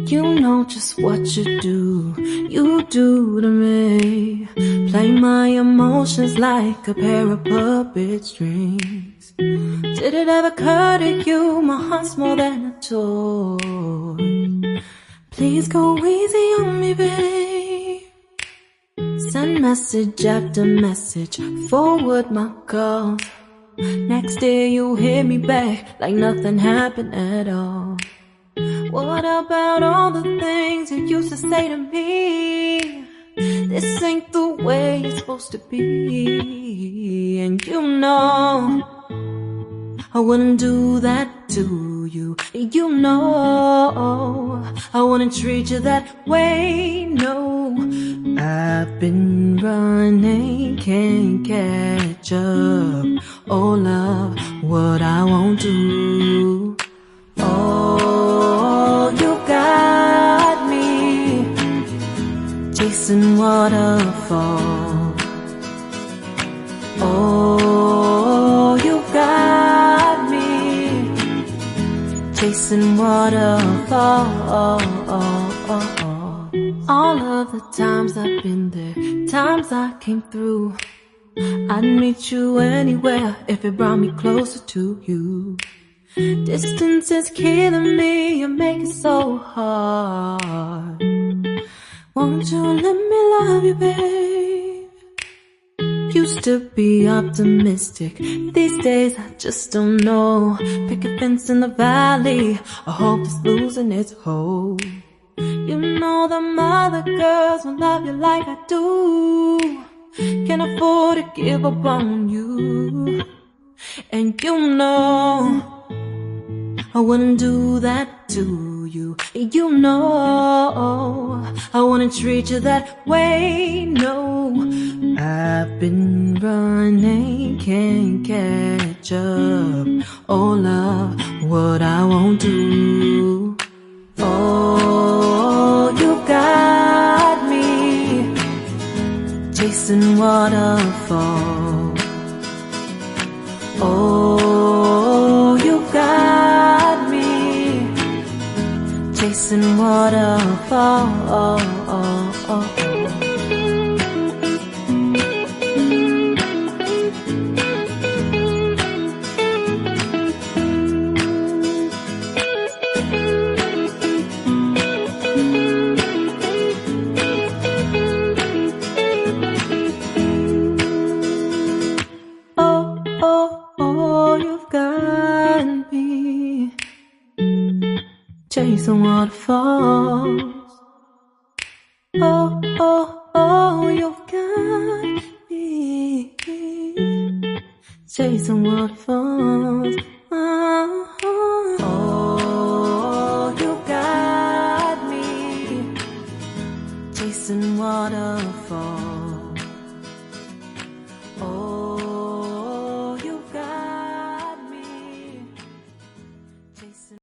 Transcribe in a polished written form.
You know just what you do to me. Play my emotions like a pair of puppet strings. Did it ever occur to you my heart's more than a toy? Please go easy on me, babe. Send message after message, forward my calls. Next day you hit me back like nothing happened at all. What about all the things you used to say to me? This ain't the way it's supposed to be. And you know I wouldn't do that to you. You know I wouldn't treat you that way, no. I've been running, can't catch up. Oh love, what I won't do. Oh, you got me chasing waterfall. Oh, you got me chasing waterfall. All of the times I've been there, times I came through, I'd meet you anywhere if it brought me closer to you. Distance is killing me, you make it so hard. Won't you let me love you, babe? Used to be optimistic, these days I just don't know. Pick a fence in the valley, I hope it's losing its hold. You know them other girls won't love you like I do. Can't afford to give up on you. And you know I wouldn't do that to you. You know I wouldn't treat you that way, no. I've been running, can't catch up. Oh love, what I won't do. Oh, you got me chasing waterfall. Oh, you got me chasing waterfall. Chasing waterfalls. Oh, oh, oh, you've got me chasing waterfalls. Oh, oh, oh, you got me chasing waterfalls.